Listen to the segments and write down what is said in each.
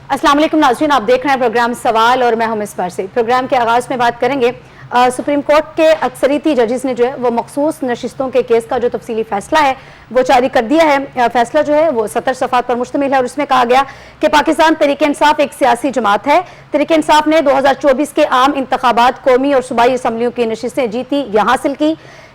अस्सलाम वालेकुम नाज़रीन, आप देख रहे हैं प्रोग्राम सवाल और मैं हूं मिस पारसी। प्रोग्राम के आगाज़ में बात करेंगे सुप्रीम कोर्ट के अक्सरियती जजेस ने जो है वो मखसूस नशिस्तों के केस का जो तफसीली फैसला है वो जारी कर दिया है। फैसला जो है वो 70 सफ़हात पर मुश्तमिल है और उसमें कहा गया कि पाकिस्तान तहरीक इंसाफ एक सियासी जमात है। तहरीक इंसाफ ने 2024 के आम इंतखाबात कौमी और सूबाई असम्बलियों की नशिस्तें जीती या हासिल की।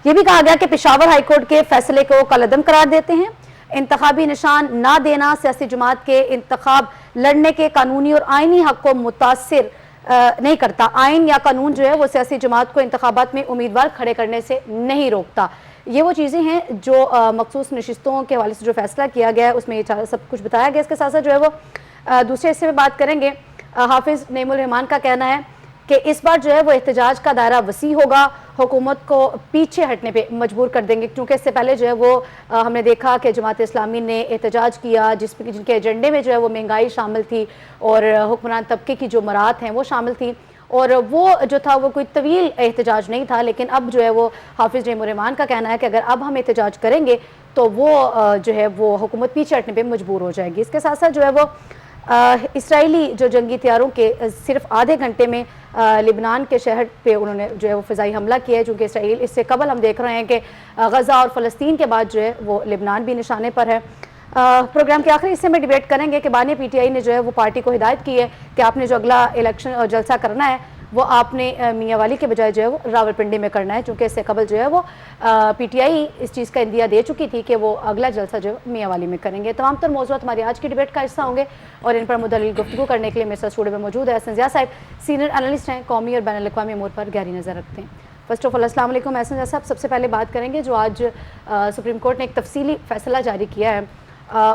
यह भी कहा गया कि पेशावर हाईकोर्ट के फैसले को कलअदम करार देते हैं। इंतखाबी निशान ना देना सियासी जमात के इंतखाब लड़ने के कानूनी और आइनी हक को मुतासिर नहीं करता। आइन या कानून जो है वो सियासी जमात को इंतखाबात में उम्मीदवार खड़े करने से नहीं रोकता। ये वो चीज़ें हैं जो मखसूस नशिस्तों के हवाले से जो फैसला किया गया है उसमें ये सब कुछ बताया गया। इसके साथ साथ जो है वो दूसरे हिस्से में बात करेंगे। हाफिज़ नईमुल रहमान का कहना है कि इस बार जो है वो एहतजाज का दायरा वसी होगा, हुकूमत को पीछे हटने पे मजबूर कर देंगे, क्योंकि इससे पहले जो है वो हमने देखा कि जमात इस्लामी ने एहतजाज किया जिनके एजेंडे में जो है वो महंगाई शामिल थी और हुक्मरान तबके की जो मराहत हैं वो शामिल थी, और वो जो था वो कोई तवील एहतजाज नहीं था। लेकिन अब जो है वो हाफिज़ नईमुल रहमान का कहना है कि अगर अब हम एहतजाज करेंगे तो वो जो है वो हुकूमत पीछे हटने पर मजबूर हो जाएगी। इसके साथ साथ जो है वो इसराइली जो जंगी हथियारों के सिर्फ आधे घंटे में लिबनान के शहर पे उन्होंने जो है वो फ़िज़ाई हमला किया है, चूँकि इसराइल इससे कबल हम देख रहे हैं कि गज़ा और फ़लस्तीन के बाद जो है वो लिबनान भी निशाने पर है। प्रोग्राम के आखिरी हिस्से में डिबेट करेंगे कि बानी PTI ने जो है वो पार्टी को हिदायत की है कि आपने जो अगला इलेक्शन और जलसा करना है वो आपने मियाँवाली के बजाय जो है वो रावलपिंडी में करना है, चूँकि इससे कबल जो है वो PTI इस चीज़ का इंदिया दे चुकी थी कि वो अगला जलसा जो है मियाँवाली में करेंगे। तमाम तर मौज़ूआत हमारी आज की डिबेट का हिस्सा होंगे और इन पर मुदल्लिल गुफ्तगू करने के लिए मेरे साथ स्टूडियो में मौजूद है एहसन ज़िया साहब, सीनियर एनालिस्ट हैं, कौमी और बैनुल अक़वामी अमूर पर गहरी नज़र रखते हैं। फर्स्ट ऑफ ऑल अस्सलाम वालेकुम एहसन ज़िया साहब। सबसे पहले बात करेंगे जो आज सुप्रीम कोर्ट ने एक तफसीली फ़ैसला जारी किया है,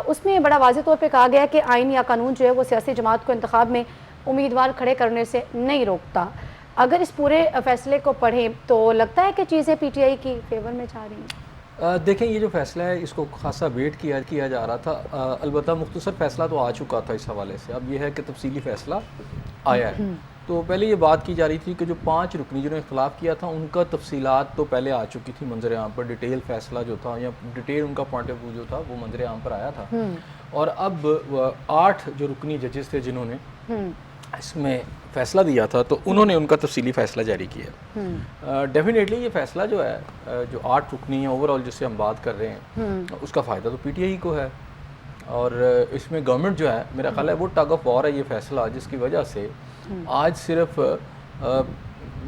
उसमें बड़ा वाज़ेह तौर पर कहा गया कि आइन या कानून जो है वो सियासी जमात को इंतखाब में उम्मीदवार खड़े करने से नहीं रोकता। अगर इस पूरे फैसले को पढ़ें तो लगता है कि चीज़ें PTI की फेवर में जा रही हैं। देखें, ये जो फैसला है इसको खासा वेट किया जा रहा था। अलबत्ता मुख्तसर फैसला तो आ चुका था इस हवाले से, अब यह है कि तफसीली फ़ैसला आया है। तो पहले ये बात की जा रही थी कि जो 5 रुकनी जिन्होंने इख्तलाफ किया था उनका तफसीलात तो पहले आ चुकी थी मंजर आम पर, डिटेल फैसला जो था या डिटेल उनका पॉइंट ऑफ व्यू जो था वो मंजर आम पर आया था। और अब 8 जो रुकनी जजेस थे जिन्होंने इसमें फ़ैसला दिया था तो उन्होंने उनका तफसीली फ़ैसला जारी किया। डेफिनेटली ये फ़ैसला जो है जो 8 रुकनी है ओवरऑल जिससे हम बात कर रहे हैं उसका फ़ायदा तो PTI को है, और इसमें गवर्नमेंट जो है मेरा ख्याल है वो टग ऑफ वॉर है ये फ़ैसला, जिसकी वजह से आज सिर्फ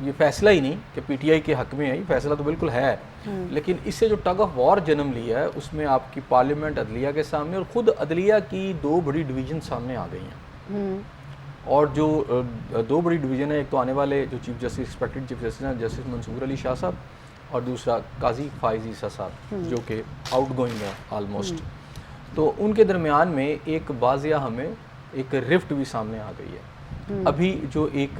ये फ़ैसला ही नहीं कि PTI के हक़ में है, ये फ़ैसला तो बिल्कुल है, लेकिन इससे जो टग ऑफ वॉर जन्म लिया है उसमें आपकी पार्लियामेंट अदलिया के सामने और ख़ुद अदलिया की 2 बड़ी डिवीज़न सामने आ गई हैं। और जो 2 बड़ी डिवीज़न है, एक तो आने वाले जो chief justice expected chief justice हैं जस्टिस मंसूर अली शाह साहब और दूसरा काजी फाइज़ ईसा साहब जो कि आउट गोइंग है ऑलमोस्ट, तो उनके दरमियान में एक बाज़िया हमें एक रिफ्ट भी सामने आ गई है। अभी जो एक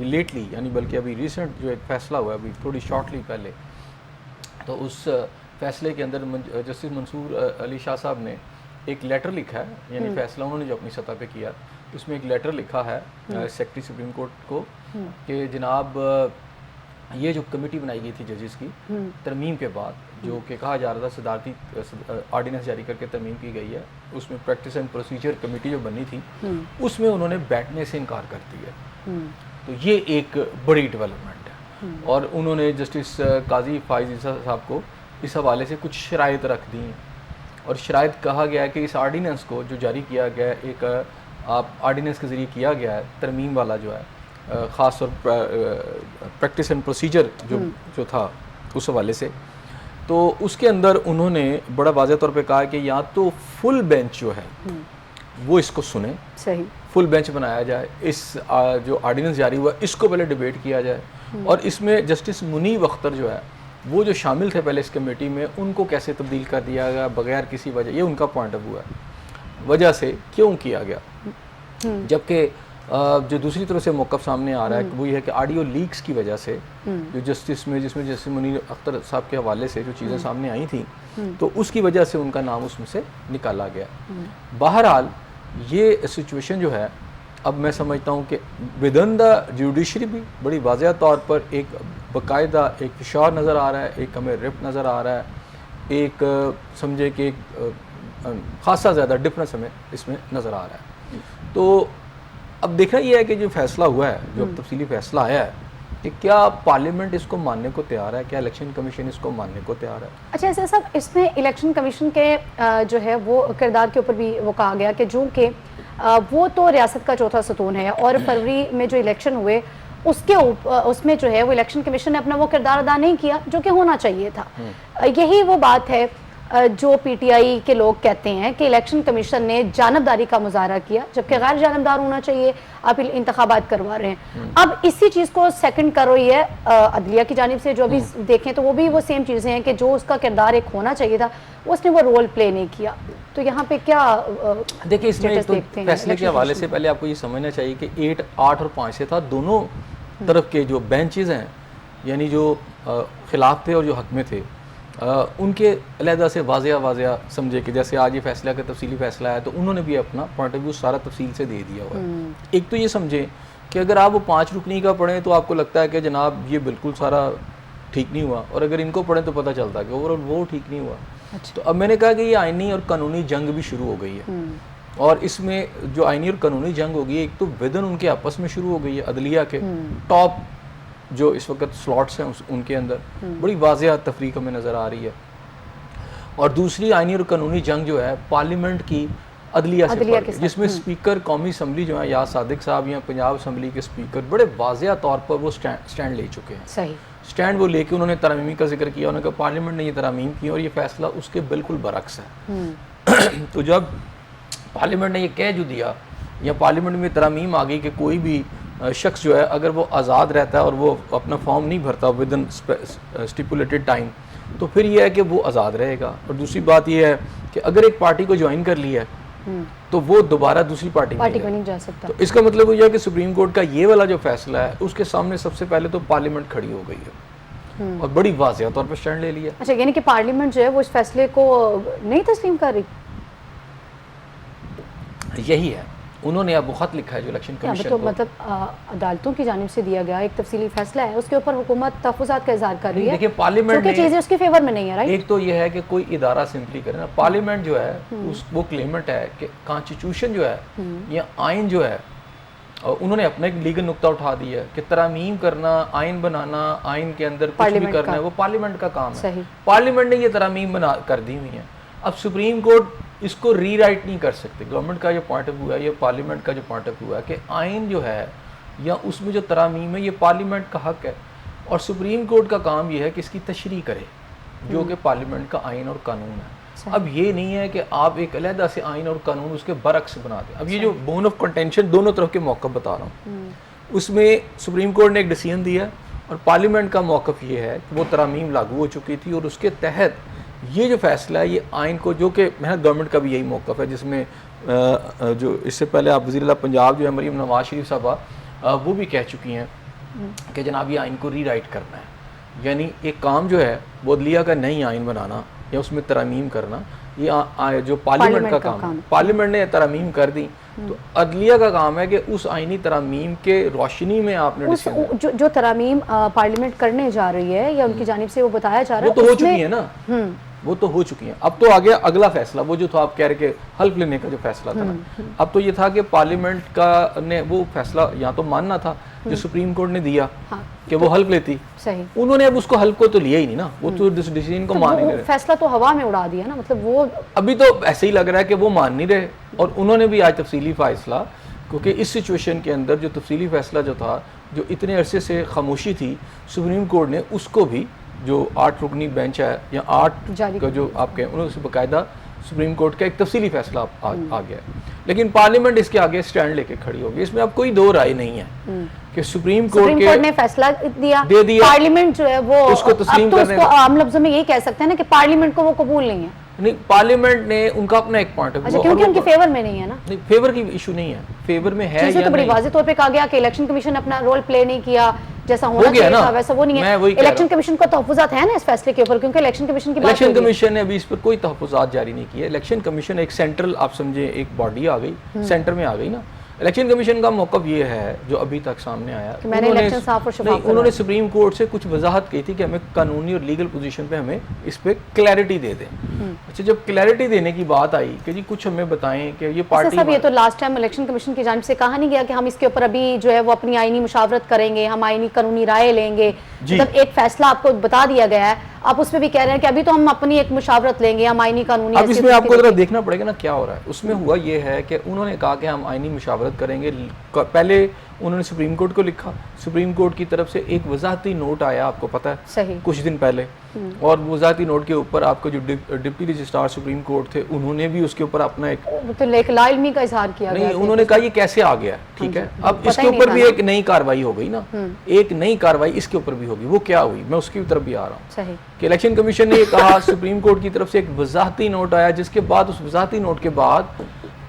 लेटली यानी बल्कि अभी रिसेंट जो एक फ़ैसला हुआ है अभी थोड़ी शॉर्टली पहले, तो उस फैसले के अंदर जस्टिस मंसूर अली शाह साहब ने एक लेटर लिखा है, यानी फ़ैसला उन्होंने जो अपनी सतह पे किया उसमें एक लेटर लिखा है सेक्रेटरी सुप्रीम कोर्ट को कि जनाब ये जो कमेटी बनाई गई थी जजेस की तरमीम के बाद, जो कि कहा जा रहा था सदारती ऑर्डिनेंस जारी करके तरमीम की गई है, उसमें प्रैक्टिस एंड प्रोसीजर कमेटी जो बनी थी उसमें उन्होंने बैठने से इनकार कर दिया। तो ये एक बड़ी डेवलपमेंट है और उन्होंने जस्टिस काजी फाइज़ ईसा साहब को इस हवाले से कुछ शराइत रख दी हैं और शराइत कहा गया है कि इस आर्डीनेंस को जो जारी किया गया है एक आप आर्डीनेंस के ज़रिए किया गया है तरमीम वाला जो है ख़ास तौर प्रैक्टिस एंड प्रोसीजर जो था उस हवाले से, तो उसके अंदर उन्होंने बड़ा वाज़ेह तौर पे कहा कि या तो फुल बेंच जो है वो इसको सुने, सही फुल बेंच बनाया जाए, इस जो आर्डीनेंस जारी हुआ इसको पहले डिबेट किया जाए और इसमें जस्टिस मुनीब अख्तर जो है वो जो शामिल थे पहले इस कमेटी में उनको कैसे तब्दील कर दिया गया बगैर किसी वजह, ये उनका पॉइंट ऑफ व्यू है, वजह से क्यों किया गया। जबकि जो दूसरी तरफ से मौक़िफ़ सामने आ रहा है वो ये है कि ऑडियो लीक्स की वजह से जो जिसमें जस्टिस मुनीर अख्तर साहब के हवाले से जो चीज़ें सामने आई थी तो उसकी वजह से उनका नाम उसमें से निकाला गया। बहरहाल ये सिचुएशन जो है अब मैं समझता हूँ कि विदिन द जुडिशरी भी बड़ी वाज़ेह तौर पर एक बाकायदा एक फिशार नज़र आ रहा है, एक हमें रिफ्ट नज़र आ रहा है, एक समझे कि एक खासा ज़्यादा डिफरेंस हमें इसमें नज़र आ रहा है। तो अब देखना ये है कि जो फैसला हुआ है, जो तफसीली फैसला आया है, कि क्या पार्लियामेंट इसको मानने को तैयार है, क्या इलेक्शन कमीशन इसको मानने को तैयार है। अच्छा, ऐसे सब इसमें इलेक्शन कमीशन के जो है वो किरदार के ऊपर भी वो कहा गया कि जो कि वो तो रियासत का चौथा सतून है और फरवरी में जो इलेक्शन हुए उसमें जो है वो इलेक्शन कमीशन ने अपना वो किरदार अदा नहीं किया जो कि होना चाहिए था। यही वो बात है जो पीटीआई के लोग कहते हैं कि इलेक्शन कमीशन ने जानबदारी का मुजाहरा किया, जबकि गैर जानबदार होना चाहिए, आप इंतखाबात करवा रहे हैं। अब इसी चीज़ को सेकंड कर रही है अदलिया की जानिब से, जो भी देखें तो वो भी वो सेम चीज़ें हैं कि जो उसका किरदार एक होना चाहिए था उसने वो रोल प्ले नहीं किया। तो यहाँ पे क्या देखिए, इसमें तो फैसले के हवाले से पहले आपको ये समझना चाहिए कि 8, 8 और 5 से था, दोनों तरफ के जो बेंचेस हैं, यानी जो खिलाफ थे और जो हक में थे, उनके अलहदा से वाजिया समझे कि जैसे आज ये फैसला का तफसीली फैसला है तो उन्होंने भी अपना पॉइंट ऑफ व्यू सारा तफसील से दे दिया हुआ है। एक तो ये समझें कि अगर आप वो 5 रुकनी का पढ़ें तो आपको लगता है कि जनाब ये बिल्कुल सारा ठीक नहीं हुआ, और अगर इनको पढ़ें तो पता चलता है कि ओवरऑल वो ठीक नहीं हुआ। अच्छा। तो अब मैंने कहा कि ये आइनी और कानूनी जंग भी शुरू हो गई है, और इसमें जो आइनी और कानूनी जंग होगी, एक तो विदन उनके आपस में शुरू हो गई है, अदलिया के टॉप जो इस वक्त स्लॉट्स हैं उनके अंदर बड़ी वाज़ेह तफरीक हमें नज़र आ रही है, और दूसरी आइनी और कानूनी जंग जो है पार्लियामेंट की अदलिया से जिसमें स्पीकर कौमी असम्बली जो है या सादिक साहब या पंजाब असम्बली के स्पीकर बड़े वाज़ेह तौर पर वो स्टैंड ले चुके हैं। सही स्टैंड वो लेके उन्होंने तरमीम का जिक्र किया, उन्होंने कहा पार्लियामेंट ने ये तरमीम की और ये फैसला उसके बिल्कुल बरक्स है। तो जब पार्लियामेंट ने ये कह जो दिया, या पार्लियामेंट में तरमीम आ गई कि कोई भी शख्स जो है अगर वो आज़ाद रहता है और वो अपना फॉर्म नहीं भरता विद इन स्टिपुलेटेड टाइम, तो फिर ये है कि वो आज़ाद रहेगा। और दूसरी बात ये है कि अगर एक पार्टी को ज्वाइन कर लिया है तो वो दोबारा दूसरी पार्टी में नहीं जा सकता। तो इसका मतलब ये है कि सुप्रीम कोर्ट का ये वाला जो फैसला है उसके सामने सबसे पहले तो पार्लियामेंट खड़ी हो गई है और बड़ी वाज़ेह तौर पर स्टैंड ले लिया। अच्छा, यानी कि पार्लियामेंट जो है वो इस फैसले को नहीं तस्लीम कर रही। यही है, उन्होंने अब खत लिखा है जो इलेक्शन कमीशन तो मतलब अदालतों की जानिब से दिया गया एक तफसीली फैसला है, उसके ऊपर हुकूमत तहफ़्फ़ुज़ात का इज़हार कर रही है। देखिए, पार्लियामेंट की चीज़ें उसके फेवर में नहीं है, राइट। एक तो ये है कि कोई इदारा सिंपली करे ना, पार्लियामेंट जो है वो क्लेमेंट है कि कॉन्स्टिट्यूशन जो है या आइन जो है, उन्होंने अपना एक लीगल नुक्ता उठा दिया है कि तरमीम करना, आइन बनाना, आइन के अंदर कुछ भी करना है वो पार्लियामेंट का काम है। पार्लियामेंट ने ये तरमीम बना कर दी हुई है। अब सुप्रीम कोर्ट इसको रीराइट नहीं कर सकते। गवर्नमेंट का जो पॉइंट ऑफ व्यू है, ये पार्लियामेंट का जो पॉइंट ऑफ व्यू है कि आइन जो है या उसमें जो तरामीम है ये पार्लियामेंट का हक है, और सुप्रीम कोर्ट का काम ये है कि इसकी तशरीह करे, जो कि पार्लियामेंट का आइन और कानून है। अब ये नहीं है कि आप एक अलहदा से आइन और कानून उसके बरक्स बना दें। अब ये जो बोन ऑफ कंटेंशन दोनों तरफ के मौक़िफ़ बता रहा हूँ, उसमें सुप्रीम कोर्ट ने एक डिसीजन दिया और पार्लियामेंट का मौक़िफ़ ये है कि वो तरामीम लागू हो चुकी थी और उसके तहत ये जो फैसला है ये आइन को, जो कि गवर्नमेंट का भी यही मौक़िफ़ है, जिसमें जो इससे पहले आप वज़ीर-ए-आला पंजाब जो है मरीम नवाज शरीफ साहबा वो भी कह चुकी हैं कि जनाब ये आइन को रीराइट करना है। यानी एक काम जो है वो अदलिया का नई आइन बनाना या उसमें तरमीम करना, ये जो पार्लियामेंट का काम है, पार्लियामेंट ने तरमीम कर दी तो अदलिया का काम है कि उस आइनी तरमीम के रोशनी में आपने जो तरमीम पार्लियामेंट करने जा रही है या उनकी जानिब से वो बताया जा रहा है, वो तो हो चुकी है ना, वो तो हो चुकी हैं। अब तो आ गया अगला फैसला, वो जो था आप कह रहे कि हल्फ लेने का जो फैसला था ना, अब तो ये था कि पार्लियामेंट का ने वो फैसला या तो मानना था जो सुप्रीम कोर्ट ने दिया कि वो हल्फ लेती, सही, उन्होंने अब उसको हल्फ को तो लिया ही नहीं ना, वो तो डिसीजन को मान नहीं रहे, फैसला तो हवा में उड़ा दिया ना, मतलब वो अभी तो ऐसे ही लग रहा है कि वो मान नहीं रहे। और उन्होंने भी आज तफसीली फैसला, क्योंकि इस सिचुएशन के अंदर जो तफसीली फैसला जो था, जो इतने अरसे से खामोशी थी, सुप्रीम कोर्ट ने उसको भी, जो 8 रुकनी बेंच है या 8 का जो आप कहें, उन्होंने बाकायदा सुप्रीम कोर्ट का एक तफसीली फैसला आ गया है। लेकिन पार्लियामेंट इसके आगे स्टैंड लेके खड़ी होगी, इसमें अब कोई दो राय नहीं है कि सुप्रीम कोर्ट ने फैसला दे दिया, पार्लियामेंट जो है वो उसको तस्लीम करने का, आम लफ्जों में यही कह सकते हैं ना कि पार्लियामेंट को वो कबूल नहीं है। नहीं, पार्लियामेंट ने उनका अपना एक पॉइंट ऑफ व्यू, क्योंकि उनके फेवर में नहीं है ना, नहीं फेवर की इशू नहीं है, फेवर में है या तो बड़ी वाज़ेह तौर पे कहा गया कि इलेक्शन कमीशन अपना रोल प्ले नहीं किया जैसा होना चाहिए था, वैसा वो नहीं है। इलेक्शन कमीशन को तहफ़्फ़ुज़ात है ना इस फैसले के ऊपर, क्योंकि इलेक्शन कमीशन की बात, इलेक्शन कमीशन ने अभी इस पर कोई तहफ़्फ़ुज़ात जारी नहीं किया। इलेक्शन कमीशन एक सेंट्रल, आप समझे, एक बॉडी आ गई, सेंटर में आ गई ना। इलेक्शन कमीशन का मौक़िफ़ ये है जो अभी तक सामने आया, उन्होंने सुप्रीम कोर्ट से कुछ वजाहत की थी कि हमें कानूनी और लीगल पोजीशन पे हमें इस पर क्लैरिटी दे दें। अच्छा, जब क्लैरिटी देने की बात आई कि जी कुछ हमें बताएं कि ये पार्टी सब ये तो लास्ट टाइम इलेक्शन कमीशन की जानिब से कहा नहीं गया कि हम इसके ऊपर अभी जो है वो अपनी आईनी मुशावरत करेंगे, हम आईनी कानूनी राय लेंगे, मतलब एक फैसला आपको बता दिया गया है, आप उसमें भी कह रहे हैं कि अभी तो हम अपनी एक मुशावरत लेंगे, हम आईनी कानूनी। अब इसमें आपको जरा देखना पड़ेगा ना क्या हो रहा है। उसमें हुआ ये है कि उन्होंने कहा कि हम आईनी मुशावरत करेंगे। पहले उन्होंने सुप्रीम कोर्ट को लिखा, सुप्रीम कोर्ट की तरफ से एक वजाहती नोट आया, आपको पता है, सही कुछ दिन पहले, और वजाहती नोट के ऊपर आपको जो डिप्टी रजिस्ट्रार सुप्रीम कोर्ट थे उन्होंने भी उसके ऊपर अपना एक लाइल्मी का इजहार किया नहीं, उन्होंने कहा ये कैसे आ गया, ठीक है। अब इसके ऊपर भी एक नई कार्रवाई हो गई ना, एक नई कार्रवाई इसके ऊपर भी होगी। वो क्या हुई, मैं उसकी तरफ भी आ रहा हूँ कि इलेक्शन कमीशन ने कहा, सुप्रीम कोर्ट की तरफ से एक वजाहती नोट आया, जिसके बाद उस वजाहती नोट के बाद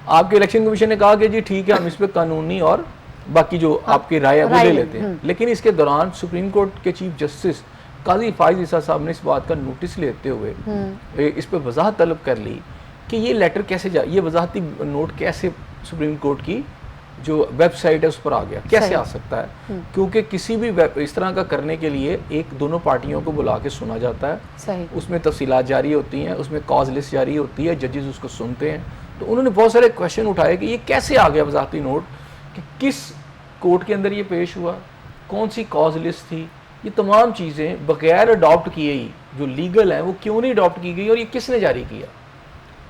आपके इलेक्शन कमीशन ने कहा कि जी ठीक है, हम इस पर कानूनी और बाकी जो आपकी राय है वो ले लेते हैं। लेकिन इसके दौरान सुप्रीम कोर्ट के चीफ जस्टिस काजी फाइज ईसा साहब ने इस बात का नोटिस लेते हुए इस पर वजाहत तलब कर ली कि ये लेटर कैसे ये वजाहती नोट कैसे सुप्रीम कोर्ट की जो वेबसाइट है उस पर आ गया, कैसे आ सकता है। क्योंकि किसी भी इस तरह का करने के लिए एक दोनों पार्टियों को बुला के सुना जाता है, उसमें तफसीलात जारी होती हैं, उसमें कॉज लिस्ट जारी होती है, जजेस उसको सुनते हैं। तो उन्होंने बहुत सारे क्वेश्चन उठाए कि ये कैसे आ गया वजाहती नोट, कि किस कोर्ट के अंदर ये पेश हुआ, कौन सी कॉज लिस्ट थी, ये तमाम चीज़ें बगैर अडॉप्ट किए ही जो लीगल हैं वो क्यों नहीं अडॉप्ट की गई, और ये किसने जारी किया,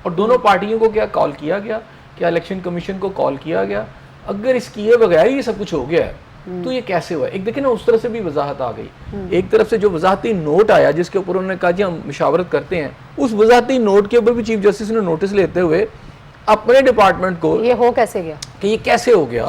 और दोनों पार्टियों को क्या कॉल किया गया, क्या इलेक्शन कमीशन को कॉल किया गया। अगर इस किए बगैर ही सब कुछ हो गया है तो ये कैसे हुआ। एक देखिए ना, उस तरह से भी वजाहत आ गई। एक तरफ से जो वजाहती नोट आया जिसके ऊपर उन्होंने कहा जी हम मुशावरत करते हैं, उस वजाहती नोट के ऊपर भी चीफ जस्टिस ने नोटिस लेते हुए अपने डिपार्टमेंट को, ये हो कैसे गया, कि ये कैसे हो गया,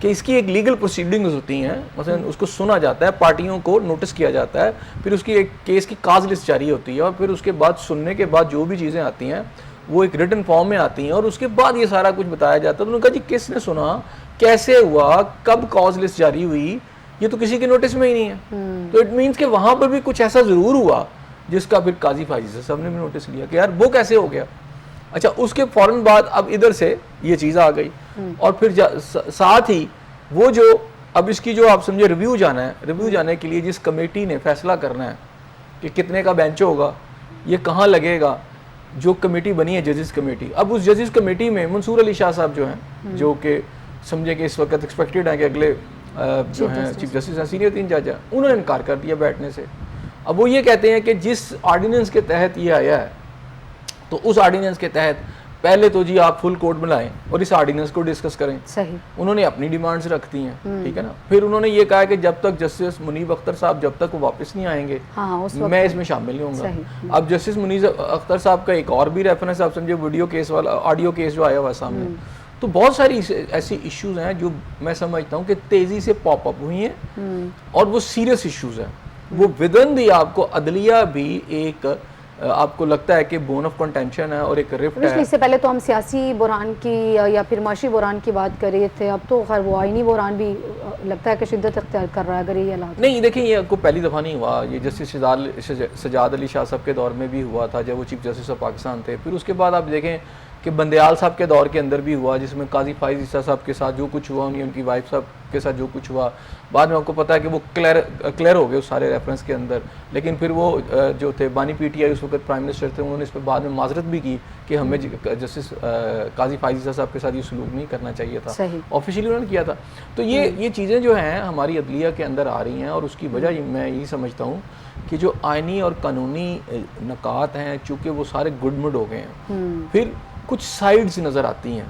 कि इसकी एक लीगल प्रोसीडिंग्स होती हैं, मसलन उसको सुना जाता है, पार्टियों को नोटिस किया जाता है, फिर उसकी एक केस की काज लिस्ट जारी होती है, और फिर उसके बाद सुनने के बाद जो भी चीज़ें आती हैं वो एक रिटन फॉर्म में आती हैं, और उसके बाद ये सारा कुछ बताया जाता है। तो उन्होंने कहा जी किसने सुना, कैसे हुआ, कब कॉज लिस्ट जारी हुई, ये तो किसी के नोटिस में ही नहीं है। तो इट मीन्स कि वहाँ पर भी कुछ ऐसा ज़रूर हुआ जिसका फिर काजी फाइज साहब ने भी नोटिस लिया कि यार वो कैसे हो गया। अच्छा, उसके फौरन बाद अब इधर से ये चीज़ आ गई, और फिर साथ ही वो जो अब इसकी जो आप समझे रिव्यू जाना है, रिव्यू जाने के लिए जिस कमेटी ने फैसला करना है कि कितने का बेंच होगा, ये कहाँ लगेगा, जो कमेटी बनी है जजेस कमेटी, अब उस जजेस कमेटी में मंसूर अली शाह साहब जो हैं, जो कि समझे कि इस वक्त एक्सपेक्टेड है कि अगले जो हैं चीफ जस्टिस हैं, सीनियर 3 जज हैं, उन्होंने इनकार कर दिया बैठने से। अब वो ये कहते हैं कि जिस ऑर्डिनेंस के तहत ये आया है, तो उस ऑर्डिनेंस के तहत पहले तो जी आप फुल कोर्ट बुलाएं और इस ऑर्डिनेंस को डिस्कस करें। सही। उन्होंने अपनी डिमांड्स रखती हैं, ठीक है ना। फिर उन्होंने ये कहा कि जब तक जस्टिस मुनीब अख्तर साहब जब तक वो वापस नहीं आएंगे, मैं इसमें शामिल नहीं होऊंगा। अब जस्टिस मुनीब अख्तर साहब का एक और भी रेफरेंस आप समझे, वीडियो केस वाला ऑडियो केस जो आया हुआ सामने, तो बहुत सारी ऐसी इश्यूज हैं जो मैं समझता हूँ कि तेजी से पॉपअप हुई हैं, और वो सीरियस इश्यूज हैं। वो विदन दी आपको अदलिया भी एक आपको लगता है कि बोन ऑफ कंटेंशन है और एक रिफ्ट है। इससे पहले तो हम सियासी बुरान की या फिर माशी बुरान की बात कर रहे थे, अब तो खैर वो आईनी बुरान भी लगता है कि शिद्दत इख्तियार कर रहा है। अगर ये हालात नहीं, देखिए ये आपको पहली दफ़ा नहीं हुआ, ये जस्टिस सजाद अली शाह साहब के दौर में भी हुआ था जब वो चीफ जस्टिस ऑफ पाकिस्तान थे। फिर उसके बाद आप देखें कि बंदयाल साहब के दौर के अंदर भी हुआ, जिसमें काजी फाइज ईसा साहब के साथ जो कुछ हुआ, उनकी वाइफ साहब के साथ जो कुछ हुआ, बाद में आपको पता है कि वो क्लियर हो गए उस सारे रेफरेंस के अंदर। लेकिन फिर वो जो थे बानी पीटीआई उस वक्त प्राइम मिनिस्टर थे, उन्होंने इस पर बाद में माजरत भी की कि हमें जस्टिस काजी फाइज ईसा साहब के साथ ये सलूक नहीं करना चाहिए था, ऑफिशियली उन्होंने किया था। तो ये चीज़ें जो हैं हमारी अदलिया के अंदर आ रही हैं, और उसकी वजह मैं यही समझता हूँ कि जो आइनी और कानूनी नकात हैं, चूँकि वो सारे गुडमुड हो गए हैं, फिर कुछ साइड्स नज़र आती हैं।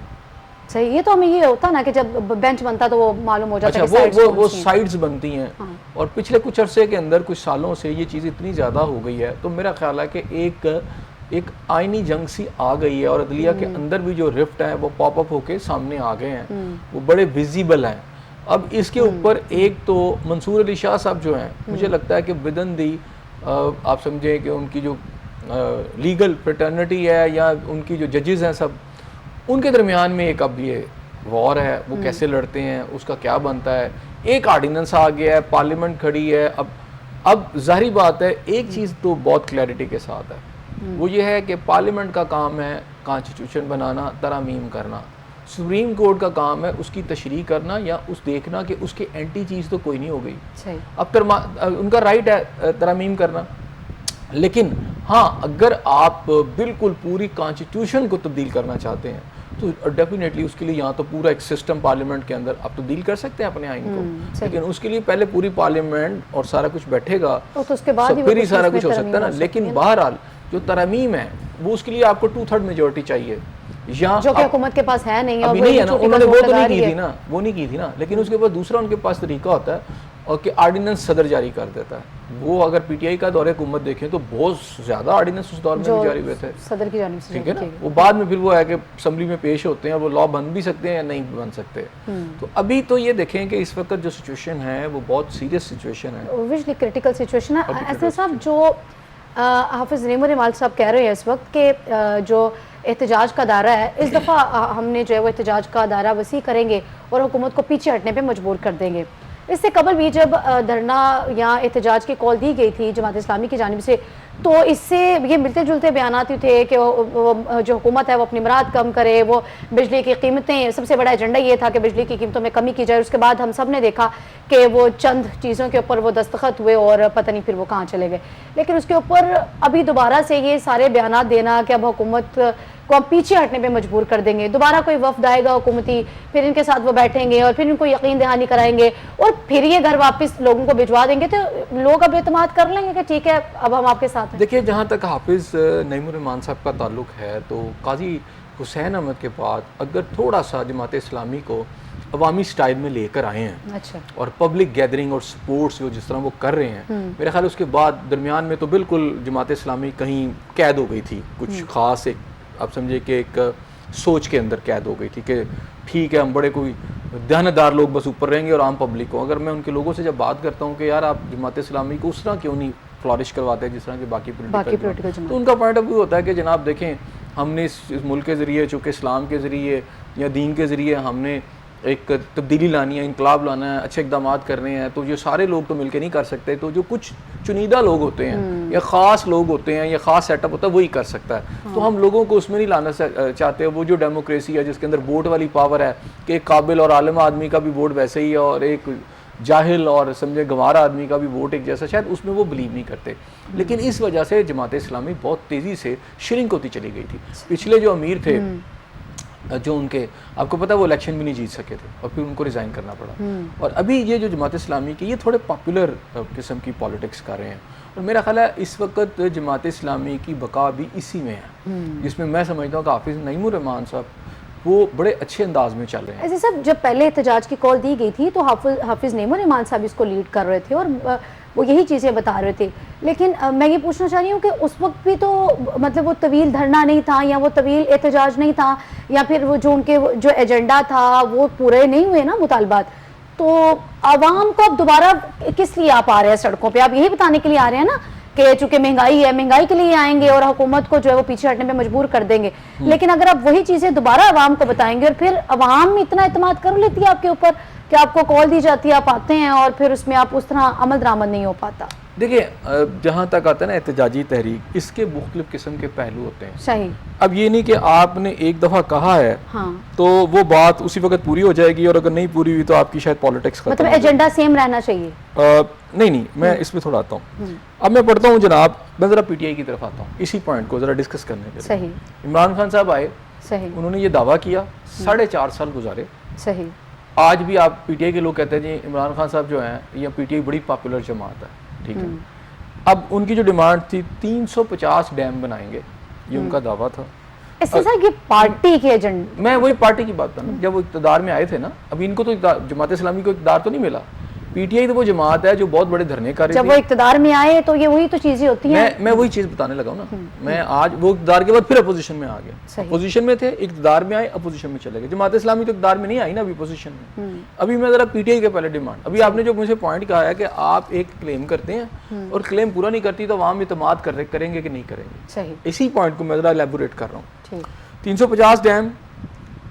सही, ये तो हमें ये होता ना कि जब बेंच बनता तो वो मालूम हो जाता है। अच्छा, वो साइड्स बनती हैं। हाँ। और पिछले कुछ अरसे के अंदर कुछ सालों से ये चीज़ इतनी ज़्यादा हो गई है, तो मेरा ख्याल है कि एक आइनी जंग सी आ गई है, और अदलिया के अंदर भी जो रिफ्ट है वो पॉपअप होके सामने आ गए हैं, वो बड़े विजिबल हैं। अब इसके ऊपर एक तो मंसूर अली शाह साहब जो हैं, मुझे लगता है कि विदन दी आप समझे कि उनकी जो लीगल फ्रेटर्निटी है या उनकी जो जजेस हैं सब, उनके दरमियान में एक अब ये वॉर है, वो कैसे लड़ते हैं, उसका क्या बनता है। एक ऑर्डिनेंस आ गया है, पार्लियामेंट खड़ी है। अब जाहिर बात है एक चीज़ तो बहुत क्लैरिटी के साथ है, वो ये है कि पार्लियामेंट का काम है कॉन्स्टिट्यूशन बनाना, तरामीम करना। सुप्रीम कोर्ट का काम है उसकी तशरीह करना या उस देखना कि उसकी एंटी चीज़ तो कोई नहीं हो गई। अब उनका राइट है तरामीम करना, लेकिन हाँ, अगर आप बिल्कुल पूरी कॉन्स्टिट्यूशन को तब्दील करना चाहते हैं तो डेफिनेटली उसके लिए यहाँ तो पूरा एक सिस्टम पार्लियामेंट के अंदर आप तब्दील कर सकते हैं अपने आइन को, लेकिन उसके लिए पहले पूरी पार्लियामेंट और सारा कुछ बैठेगा तो उसके बाद फिर ही सारा कुछ हो सकता है ना। लेकिन बहरहाल जो तरमीम है वो उसके लिए आपको 2/3 मेजोरिटी चाहिए, यहाँ जो कि हुकूमत के पास है नहीं, अभी नहीं है ना, उन्होंने वो तो नहीं की थी ना, वो नहीं की थी ना। लेकिन उसके बाद दूसरा उनके पास तरीका होता है और कि आर्डिनेंस सदर जारी कर देता है। वो अगर पीटीआई का दौरे हुकूमत देखें तो बहुत ज्यादा आर्डिनेंस उस दौर में भी जारी हुए थे सदर की जानिब से, ठीक है ना। वो बाद में फिर वो है कि असेंबली में पेश होते हैं, वो लॉ बन भी सकते हैं या नहीं बन सकते। तो अभी तो ये देखें कि इस वक्त जो सिचुएशन है वो बहुत सीरियस सिचुएशन है, ऑब्वियसली क्रिटिकल सिचुएशन है। ऐसे साहब जो हाफिज नईमुर इमाल साहब कह रहे हैं इस वक्त के जो एहतजाज का दायरा है, इस दफ़ा हमने जो है वो एहतजाज का दायरा वसी करेंगे और हुकूमत को पीछे हटने पे मजबूर कर देंगे। इससे कबल भी जब धरना या एहतजाज की कॉल दी गई थी जमात इस्लामी की जानिब से, तो इससे ये मिलते जुलते बयानात थे कि वो जो हुकूमत है वो अपनी मुराद कम करे, वो बिजली की कीमतें, सबसे बड़ा एजेंडा ये था कि बिजली की कीमतों में कमी की जाए। उसके बाद हम सब ने देखा कि वो चंद चीज़ों के ऊपर वो दस्तखत हुए और पता नहीं फिर वो कहाँ चले गए। लेकिन उसके ऊपर अभी दोबारा से ये सारे बयानात देना कि अब हुकूमत को हम पीछे हटने पे मजबूर कर देंगे, दोबारा कोई वफ्द आएगा हुकूमती, फिर इनके साथ वो बैठेंगे और फिर इनको यकीन दहानी कराएंगे और फिर ये घर वापस लोगों को भिजवा देंगे, तो लोग अब एतमाद कर लेंगे कि ठीक है अब हम आपके साथ हैं। देखिए, जहाँ तक हाफिज नईमुर इमान साहब का ताल्लुक है तो काजी हुसैन अहमद के बाद अगर थोड़ा सा जमात इस्लामी को अवामी स्टाइल में लेकर आए हैं, अच्छा, और पब्लिक गैदरिंग और स्पोर्ट्स जो जिस तरह वो कर रहे हैं, मेरे ख्याल उसके बाद दरमियान में तो बिल्कुल जमात इस्लामी कहीं कैद हो गई थी, कुछ ख़ास एक आप समझे कि एक सोच के अंदर कैद हो गई थी कि ठीक है हम बड़े कोई दहनदार लोग बस ऊपर रहेंगे और आम पब्लिक को। अगर मैं उनके लोगों से जब बात करता हूँ कि यार आप जमात इस्लामी को उस तरह क्यों नहीं फ्लॉरिश करवाते हैं जिस तरह के बाकी पोलिटिकल, तो उनका पॉइंट ऑफ व्यू होता है कि जनाब देखें, हमने इस मुल्क के ज़रिए, चूँकि इस्लाम के ज़रिए या दीन के ज़रिए हमने एक तब्दीली लानी है, इनकलाब लाना है, अच्छे इकदाम करने हैं, तो ये सारे लोग तो मिलकर नहीं कर सकते। तो जो कुछ चुनीदा लोग होते हैं या ख़ास लोग होते हैं या ख़ास सेटअप होता है वही कर सकता है। तो हम लोगों को उसमें नहीं लाना चाहते। वो जो डेमोक्रेसी है जिसके अंदर वोट वाली पावर है कि एक काबिल और आलिम आदमी का भी वोट वैसे ही है और एक जाहिल और समझे गंवारा आदमी का भी वोट एक जैसा, शायद उसमें वो बिलीव नहीं करते। लेकिन इस वजह से जमात इस्लामी बहुत तेज़ी से श्रिंक होती चली गई थी। पिछले जो अमीर थे जो उनके, आपको पता है वो इलेक्शन भी नहीं जीत सके थे और फिर उनको रिज़ाइन करना पड़ा। और अभी ये जो जमात इस्लामी की ये थोड़े पॉपुलर किस्म की पॉलिटिक्स कर रहे हैं और मेरा ख्याल है इस वक्त जमात इस्लामी की बका भी इसी में है, जिसमें मैं समझता हूँ कि हाफिज नईमुर इमान साहब वो बड़े अच्छे अंदाज में चल रहे हैं। ऐसे सब जब पहले एहतजाज की कॉल दी गई थी तो हाफिज नईमुर इमान साहब इसको लीड कर रहे थे और वो यही चीज़ें बता रहे थे। लेकिन मैं ये पूछना चाह रही हूँ कि उस वक्त भी तो मतलब वो तवील धरना नहीं था या वो तवील एहतजाज नहीं था या फिर वो जो उनके जो एजेंडा था वो पूरे नहीं हुए ना मुतालबात, तो आवाम को अब दोबारा किस लिए आप आ रहे हैं सड़कों पे? आप यही बताने के लिए आ रहे हैं ना कि चूंकि महंगाई है, महंगाई के लिए आएंगे और हुकूमत को जो है वो पीछे हटने पे मजबूर कर देंगे। लेकिन अगर आप वही चीज़ें दोबारा आवाम को बताएंगे और फिर आवाम इतना एतमाद कर लेती है आपके ऊपर कि आपको कॉल दी जाती है, आप आते हैं और फिर उसमें आप उस तरह अमल दरामद नहीं हो पाता। देखिए, जहाँ तक आता है ना एहतजाजी तहरीक, इसके मुख्तलिफ किस्म के पहलू होते हैं। सही। अब ये नहीं कि आपने एक दफ़ा कहा है हाँ, तो वो बात उसी वक्त पूरी हो जाएगी और अगर नहीं पूरी हुई तो आपकी शायद पॉलिटिक्स मतलब एजेंडा सेम रहना चाहिए। नहीं, मैं इसमें थोड़ा आता हूँ। अब मैं पढ़ता हूँ जनाब, मैं ज़रा पीटीआई की तरफ आता हूँ इसी पॉइंट को ज़रा डिस्कस करने के लिए। सही। इमरान खान साहब आए, सही, उन्होंने ये दावा किया, 4.5 साल गुजारे। सही। आज भी आप पीटीआई के लोग कहते हैं जी इमरान खान साहब जो हैं या पीटीआई बड़ी पॉपुलर जमात है, ठीक है। अब उनकी जो डिमांड थी 350 डैम बनाएंगे, ये उनका दावा था। इससे सर ये पार्टी के एजेंडे, मैं वही पार्टी की बात कर रहा हूँ, जब वो इक़्तिदार में आए थे ना, अभी इनको तो जमात इस्लामी को इक़्तिदार तो नहीं मिला। पीटीआई तो वो जमात है जो बहुत बड़े धरने कर रही थी। जब वो इक़्तिदार में आए तो ये वही तो चीजें होती हैं। मैं वही चीज़ बताने लगा हूँ ना। मैं आज वो इक़्तिदार के बाद फिर अपोजिशन में आ गया। अपोजिशन में थे, इक़्तिदार में आए, अपोजिशन में चले गए। जमात इस्लामी तो इक़्तिदार में नहीं आई ना अभी, अपोजिशन में। अभी मैं ज़रा पीटीआई के पहले डिमांड, अभी आपने जो मुझे पॉइंट कहा है कि आप एक क्लेम करते हैं और क्लेम पूरा नहीं करती तो आवाम इत्मीनाद करेंगे कि नहीं करेंगे, इसी पॉइंट को मैं ज़रा एलेबोरेट कर रहा हूँ। 350 डैम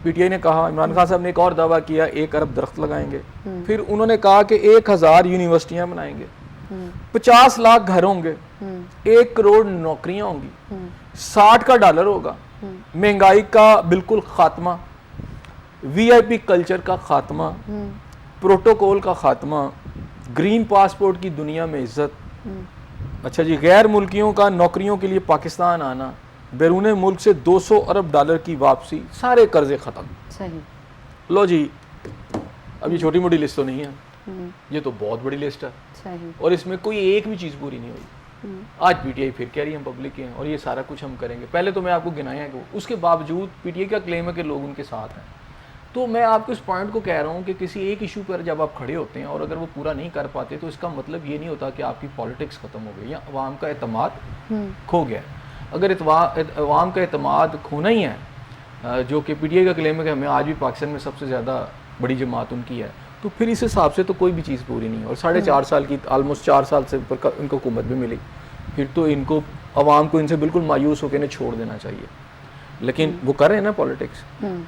पीटीआई ने कहा। इमरान खान साहब ने एक और दावा किया 1 अरब दरख्त लगाएंगे। फिर उन्होंने कहा कि 1000 यूनिवर्सिटियां बनाएंगे, 50 लाख घर होंगे, 1 करोड़ नौकरियां होंगी, 60 का डॉलर होगा, महंगाई का बिल्कुल खात्मा, वीआईपी कल्चर का खात्मा, प्रोटोकॉल का खात्मा, ग्रीन पासपोर्ट की दुनिया में इज्जत, अच्छा जी, गैर मुल्कियों का नौकरियों के लिए पाकिस्तान आना, बैरून मुल्क से 200 अरब डॉलर की वापसी, सारे कर्जे ख़त्म। सही। लो जी, अब ये छोटी मोटी लिस्ट तो नहीं है, ये तो बहुत बड़ी लिस्ट है। सही। और इसमें कोई एक भी चीज़ पूरी नहीं हुई। आज पीटीआई फिर कह रही है हम पब्लिक के हैं और ये सारा कुछ हम करेंगे। पहले तो मैं आपको गिनाया है कि उसके बावजूद पीटीआई का क्लेम है कि लोग उनके साथ हैं। तो मैं आपको इस पॉइंट को कह रहा हूँ कि किसी एक इशू पर जब आप खड़े होते हैं और अगर वो पूरा नहीं कर पाते तो इसका मतलब ये नहीं होता कि आपकी पॉलिटिक्स ख़त्म हो गई या अवाम का एतमाद खो गया। अगर अवाम का एतमाद खोना ही है, जो कि पीटीआई का क्लेम है कि हमें आज भी पाकिस्तान में सबसे ज़्यादा बड़ी जमात उनकी है, तो फिर इस हिसाब से तो कोई भी चीज़ पूरी नहीं है। और 4.5 साल की, ऑलमोस्ट 4 साल से ऊपर इनको हुकूमत भी मिली, फिर तो इनको अवाम को इनसे बिल्कुल मायूस होकर इन्हें छोड़ देना चाहिए। लेकिन वो कर रहे हैं ना पॉलिटिक्स।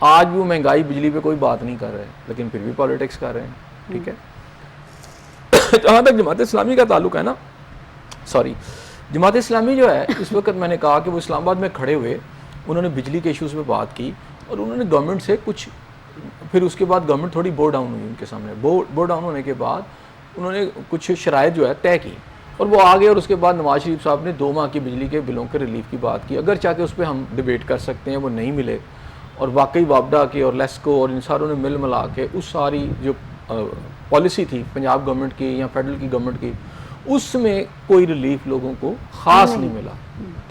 आज भी वो महंगाई बिजली पे कोई बात नहीं कर रहे, लेकिन फिर भी पॉलिटिक्स कर रहे हैं। ठीक है। जहाँ तक जमात इस्लामी का ताल्लुक है ना, सॉरी, जमात इस्लामी जो है इस वक्त मैंने कहा कि वो इस्लामाबाद में खड़े हुए, उन्होंने बिजली के इशूज़ पे बात की और उन्होंने गवर्नमेंट से कुछ, फिर उसके बाद गवर्नमेंट थोड़ी बोर डाउन हुई उनके सामने। बोर डाउन होने के बाद उन्होंने कुछ शराइत जो है तय की और वो आ गए। और उसके बाद नवाज शरीफ साहब ने 2 माह की बिजली के बिलों के रिलीफ की बात की। अगर चाहे उस पर हम डिबेट कर सकते हैं, वो नहीं मिले और वाकई वापडा के और लेस्को और इन सारों ने मिल मिला के उस सारी जो पॉलिसी थी पंजाब गवर्नमेंट की या फेडरल की गवर्नमेंट की, उसमें कोई रिलीफ लोगों को ख़ास नहीं मिला।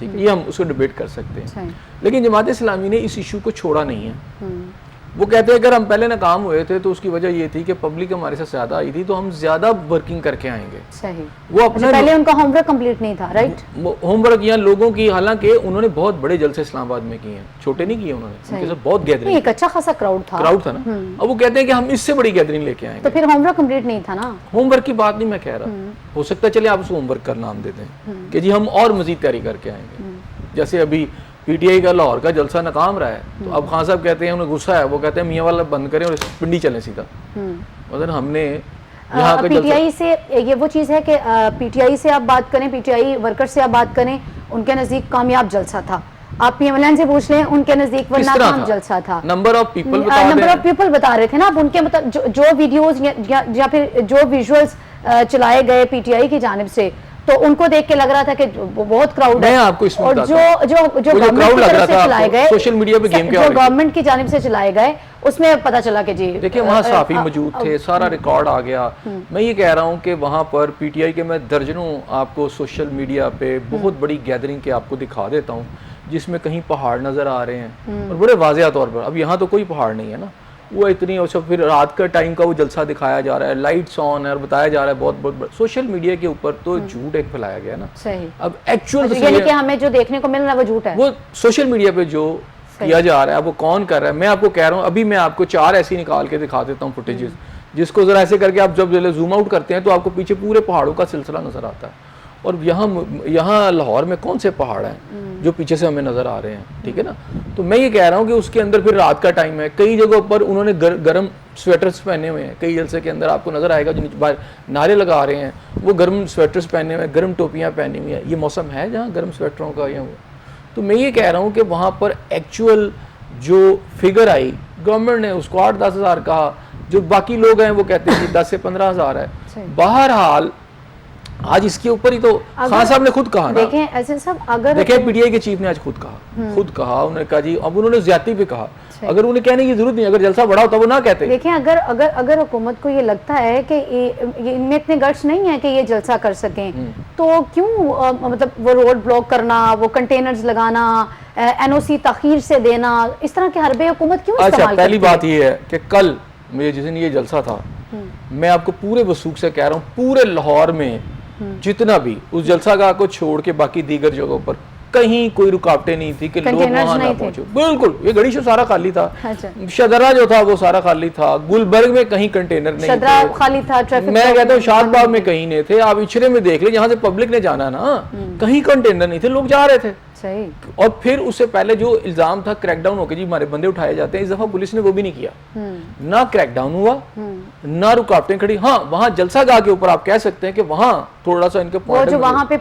ठीक है, ये हम उसको डिबेट कर सकते हैं। लेकिन जमात इस्लामी ने इस इशू को छोड़ा नहीं है। वो कहते हैं अगर हम पहले नाकाम हुए थे तो उसकी वजह ये थी कि पब्लिक हमारे साथ ज़्यादा आई थी, तो हम ज़्यादा वर्किंग करके आएंगे। सही। वो अपने पहले उनका होमवर्क कंप्लीट नहीं था, राइट? होमवर्क या लोगों की, हालांकि उन्होंने बहुत बड़े जलसे इस्लामाबाद में किए हैं, छोटे नहीं किए उन्होंने, उनके साथ बहुत गैदरिंग, एक अच्छा खासा क्राउड था ना। अब वो कहते हैं कि हम इससे बड़ी गैदरिंग लेके आएंगे, तो फिर होमवर्क कंप्लीट नहीं था ना। होमवर्क की बात नहीं मैं कह रहा, हो सकता है चले आप उसको होमवर्क का नाम देते हैं कि जी हम और मजीद तैयारी करके आएंगे। जैसे अभी पीटीआई का लाहौर का जलसा नाकाम रहा है, तो अब खान साहब कहते हैं, उन्हें गुस्सा है, वो कहते हैं मियाँ वाला बंद करें और पिंडी चलें सीधा। मतलब हमने यहाँ का पीटीआई से ये वो चीज़ है कि पीटीआई से आप बात करें, पीटीआई वर्कर से आप बात करें, उनके नज़दीक कामयाब जलसा था। आप पीएमएलएन से पूछ लें, उनके नज़दीक वो नाकाम जलसा था। नंबर ऑफ पीपल बता रहे थे ना आप, उनके मतलब जो वीडियोस या फिर जो विजुअल्स चलाए गए पीटीआई की जानिब से, तो उनको देख के लग रहा था कि बहुत क्राउड है। आपको इसमें और जो गवर्नमेंट की तरफ से चलाए गए, सोशल मीडिया पे गेम जो गवर्नमेंट की जानिब से चलाए गए, उसमें पता चला कि जी देखिए वहाँ साफी मौजूद थे, सारा रिकॉर्ड आ गया। मैं ये कह रहा हूँ कि वहाँ पर पीटीआई के मैं दर्जनों आपको सोशल मीडिया पे बहुत बड़ी गैदरिंग के आपको दिखा देता हूँ, जिसमें कहीं पहाड़ नजर आ रहे हैं और बड़े वाज़ेह तौर पर। अब यहाँ तो कोई पहाड़ नहीं है ना, वो इतनी, और सब फिर रात का टाइम का वो जलसा दिखाया जा रहा है, लाइट्स ऑन है और बताया जा रहा है बहुत सोशल मीडिया के ऊपर तो झूठ एक फैलाया गया ना। सही। अब एक्चुअल यानी कि हमें जो देखने को मिल रहा है वो झूठ है, वो सोशल मीडिया पे जो किया जा रहा है वो कौन कर रहा है। मैं आपको कह रहा हूँ, अभी मैं आपको 4 ऐसी निकाल के दिखा देता हूँ फुटेजेस, जिसको जरा ऐसे करके आप जब जूम आउट करते हैं तो आपको पीछे पूरे पहाड़ों का सिलसिला नजर आता है। और यहाँ लाहौर में कौन से पहाड़ हैं जो पीछे से हमें नजर आ रहे हैं, ठीक है ना। तो मैं ये कह रहा हूँ कि उसके अंदर फिर रात का टाइम है, कई जगहों पर उन्होंने गर्म स्वेटर्स पहने हुए हैं। कई जलसे के अंदर आपको नजर आएगा जो बाहर नारे लगा रहे हैं, वो गर्म स्वेटर्स पहने हुए हैं, गर्म टोपियाँ पहनी हुई हैं। ये मौसम है जहाँ गर्म स्वेटरों का या वो। तो मैं ये कह रहा हूँ कि वहाँ पर एक्चुअल जो फिगर आई, गवर्नमेंट ने उसको 8-10 हज़ार कहा, जो बाकी लोग हैं वो कहते हैं कि 10 से 15 हज़ार है। बहरहाल आज इसके ऊपर ही तो खान साहब ने खुद कहा ना, देखें ऐसे सब, अगर देखें पीटीआई के चीफ ने आज खुद कहा, उन्होंने कहा जी, अब उन्होंने ज्यादती भी कहा। अगर उन्हें कहने की जरूरत नहीं, अगर जलसा बड़ा होता वो ना कहते। देखें अगर हुकूमत को ये लगता है कि ये इनमें इतने गट्स नहीं है कि ये जलसा कर सकें, तो क्यों मतलब वो रोड ब्लॉक करना, वो कंटेनर्स लगाना, एनओसी ताखीर से देना, इस तरह के हरबे हुकूमत क्यों इस्तेमाल करती है? पहली बात ये है कि कल मुझे जिस दिन ये जलसा था, मैं आपको पूरे वसूख से कह रहा हूँ, पूरे लाहौर में जितना भी उस जलसागाह को छोड़ के बाकी दीगर जगहों पर कहीं कोई रुकावटें नहीं थी कि लोग वहां ना पहुंचे। बिल्कुल, ये गड़ी शो सारा खाली था। शदरा जो था वो सारा खाली था, गुलबर्ग में कहीं कंटेनर नहीं थे, खाली था। ट्रैफिक मैं कहता हूँ शादबाग में कहीं नहीं थे। आप इचरे में देख ले, जहाँ से पब्लिक ने जाना ना, कहीं कंटेनर नहीं थे, लोग जा रहे थे। सही। और फिर उससे पहले जो इल्जाम था क्रैकडाउन होकर जी हमारे बंदे उठाए जाते हैं, इस दफा पुलिस ने वो भी नहीं किया। ना क्रैकडाउन हुआ, ना रुकावटें खड़ी। हाँ, वहां जलसागाह के ऊपर आप कह सकते हैं कि वहां थोड़ा सा इनके वो जो वहां पे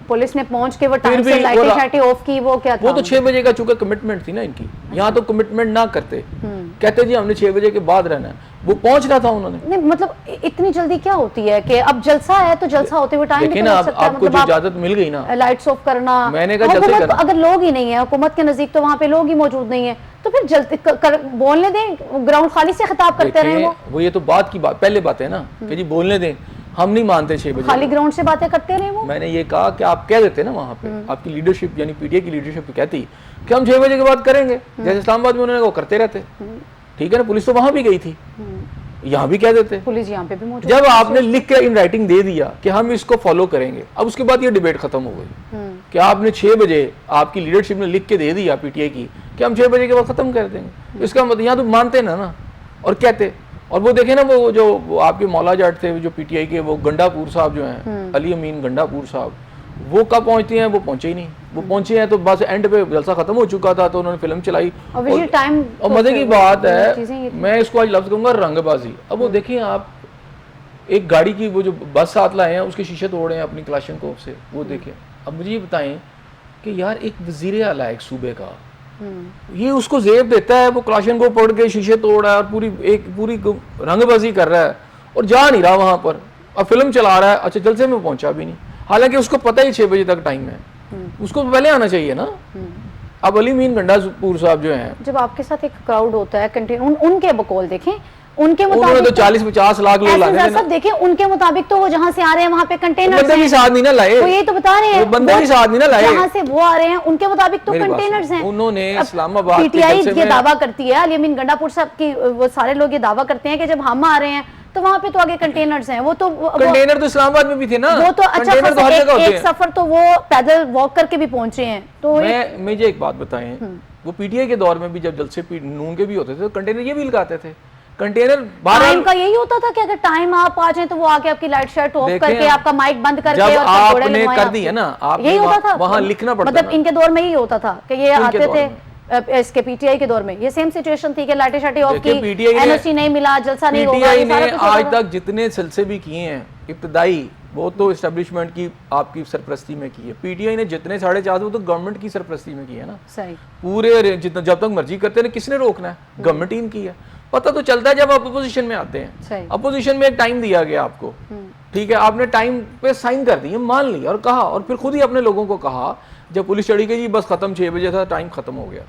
पुलिस ने पहुंच के वो टाइम से लाइटें ऑफ की, वो क्या था? वो तो 6 बजे का चूंकि कमिटमेंट थी ना इनकी। यहाँ तो कमिटमेंट ना करते, कहते जी हमने 6 बजे के बाद रहना है। वो पहुंच रहा था उन्होंने। नहीं मतलब इतनी जल्दी क्या होती है कि अब जलसा है तो जलसा होते हुए टाइम भी तो लग सकता है, आपको जो इजाजत मिल गई ना, लाइट्स ऑफ करना, मैंने कहा जल्दी हुकूमत करना। अगर लोग ही नहीं है हुकूमत के नजदीक तो वहाँ पे लोग ही मौजूद नहीं है तो फिर जल्दी बोलने दें, ग्राउंड खाली से खिताब करते रहे वो ये तो बात की बात पहले बात है ना कि जी बोलने दें, हम नहीं मानते 6 बजे खाली ग्राउंड से बातें करते रहे वो। मैंने ये कहा कि आप कह देते ना वहाँ पे, आपकी लीडरशिप यानी पीटीआई की लीडरशिप कहती कि हम 6 बजे के बाद करेंगे, जैसे इस्लामाबाद में उन्होंने वो करते रहते, ठीक है ना, पुलिस तो वहां भी गई थी, यहाँ भी कह देते। पुलिस यहाँ पे भी मौजूद। जब आपने लिख के इन राइटिंग दे दिया कि हम इसको फॉलो करेंगे, अब उसके बाद ये डिबेट खत्म हो गई कि आपने 6 बजे आपकी लीडरशिप ने लिख के दे दिया पीटीआई की कि हम 6 बजे के बाद खत्म कर देंगे, इसका मतलब यहाँ तो मानते ना और कहते। और वो देखे ना वो जो वो आपके मौला जाट थे जो पीटीआई के, वो गंडापुर साहब जो हैं, अली अमीन गंडापुर साहब, वो कब पहुंचते हैं, वो पहुंचे ही नहीं। वो पहुंचे हैं तो बस एंड पे जलसा खत्म हो चुका था तो उन्होंने फिल्म चलाई। और मजे की बात है, मैं इसको आज लफ्ज कहूंगा रंगबाजी। अब वो देखिए आप, एक गाड़ी की वो जो बस साथ लाए हैं उसके शीशे तोड़े हैं अपनी क्लाशनकोव से, वो देखें। अब मुझे ये बताएं कि यार एक वजीर आला है एक सूबे का, ये उसको जेब देता है, वो क्लाशनकोव पढ़ के शीशे तोड़ रहा है और पूरी रंगबाजी कर रहा है और जा नहीं रहा वहां पर, अब फिल्म चला रहा है। अच्छा जलसे में पहुंचा भी नहीं, हालांकि उसको पता ही 6 बजे तक टाइम है, उसको पहले आना चाहिए ना। अब अली मीन गंडापुर साहब जो हैं, जब आपके साथ एक क्राउड होता है कंटेन उनके बकौल देखें, उनके मुताबिक तो 40-50 लाख लोग लाने थे ना। देखिए उनके मुताबिक तो वो जहां से आ रहे हैं वहां पे कंटेनर्स बंदे भी साथ नहीं ना लाए, वो यही तो बता रहे हैं, बंदे भी साथ नहीं ना लाए, जहां से वो आ रहे हैं उनके मुताबिक तो कंटेनर्स हैं। उन्होंने इस्लामाबाद पीटीआई ये दावा करती है, अली अमीन गंडापुर साहब की वो सारे लोग ये दावा करते हैं कि जब हम आ रहे हैं तो वहां पे तो आगे कंटेनर्स हैं। वो तो कंटेनर तो इस्लामाबाद में भी थे ना, वो तो अच्छा एक सफर तो वो पैदल वॉक करके भी पहुंचे हैं। तो मुझे एक बात बताएं, वो पीटीआई के दौर में भी जब जलसे नून के भी होते थे तो कंटेनर ये भी लगाते थे। कंटेनर टाइम का यही होता था कि अगर टाइम आप आ जाए तो वो आके आपकी लाइट शर्ट ऑफ करके आपका माइक बंद करके जब आपने कर दी है ना, यही होता था वहां लिखना पड़ता, मतलब इनके दौर में यही होता था कि ये आते थे। इसके पीटीआई के दौर में ये सेम सिचुएशन थी कि लाइटें शाइटें ऑफ की, एनओसी नहीं मिला, जलसा नहीं होगा। पीटीआई ने आज तक जितने जलसे भी किए हैं इब्तदाई, वो तो एस्टेब्लिशमेंट की आपकी सरपरस्ती में की है। पीटीआई ने जितने 4.5 वो तो गवर्नमेंट की सरपरस्ती में की है ना। सही, पूरे जितना जब तक मर्जी करते हैं किसने रोकना है, गवर्नमेंट ही की है। पता तो चलता है जब आप अपोजिशन में आते हैं। अपोजिशन में एक टाइम दिया गया आपको, ठीक है, आपने टाइम पे साइन कर दिए, मान लिया और कहा, और फिर खुद ही अपने लोगों को कहा जब पुलिस चढ़ी गई जी बस खत्म 6 बजे था, टाइम खत्म हो गया,